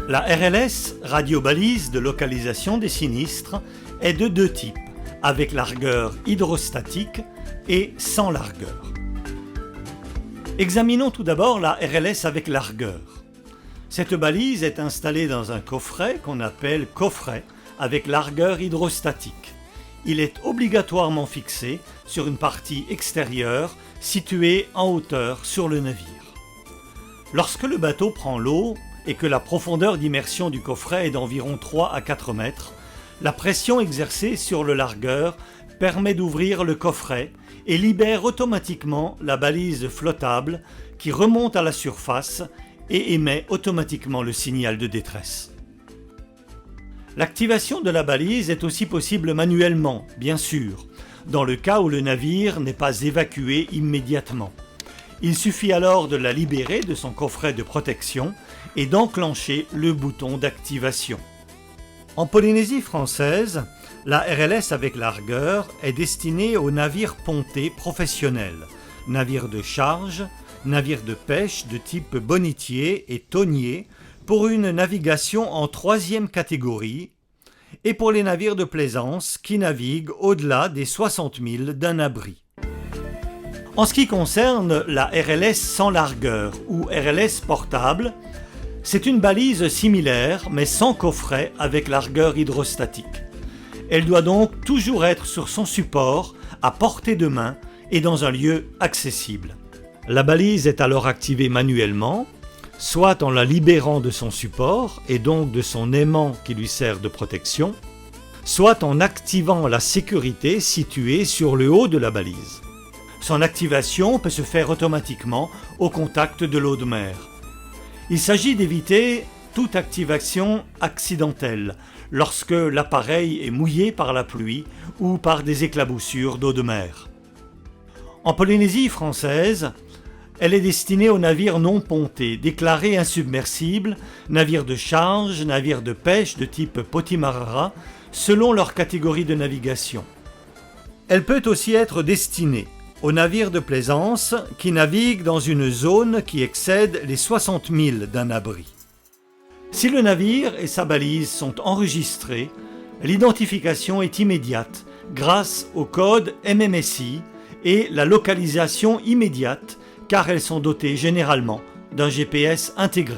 La RLS, radiobalise de localisation des sinistres, est de deux types, avec largueur hydrostatique et sans largueur. Examinons tout d'abord la RLS avec largueur. Cette balise est installée dans un coffret qu'on appelle coffret avec largueur hydrostatique. Il est obligatoirement fixé sur une partie extérieure située en hauteur sur le navire. Lorsque le bateau prend l'eau et que la profondeur d'immersion du coffret est d'environ 3 à 4 mètres, la pression exercée sur le largueur permet d'ouvrir le coffret et libère automatiquement la balise flottable qui remonte à la surface et émet automatiquement le signal de détresse. L'activation de la balise est aussi possible manuellement, bien sûr, dans le cas où le navire n'est pas évacué immédiatement. Il suffit alors de la libérer de son coffret de protection et d'enclencher le bouton d'activation. En Polynésie française, la RLS avec largueur est destinée aux navires pontés professionnels, navires de charge, navires de pêche de type bonnetier et tonnier pour une navigation en 3e catégorie et pour les navires de plaisance qui naviguent au-delà des 60 000 d'un abri. En ce qui concerne la RLS sans largueur ou RLS portable, c'est une balise similaire mais sans coffret avec largueur hydrostatique. Elle doit donc toujours être sur son support, à portée de main et dans un lieu accessible. La balise est alors activée manuellement, soit en la libérant de son support et donc de son aimant qui lui sert de protection, soit en activant la sécurité située sur le haut de la balise. Son activation peut se faire automatiquement au contact de l'eau de mer. Il s'agit d'éviter toute activation accidentelle lorsque l'appareil est mouillé par la pluie ou par des éclaboussures d'eau de mer. En Polynésie française, elle est destinée aux navires non pontés, déclarés insubmersibles, navires de charge, navires de pêche de type Potimarara, selon leur catégorie de navigation. Elle peut aussi être destinée aux navires de plaisance qui naviguent dans une zone qui excède les 60 000 d'un abri. Si le navire et sa balise sont enregistrés, l'identification est immédiate grâce au code MMSI et la localisation immédiate car elles sont dotées généralement d'un GPS intégré.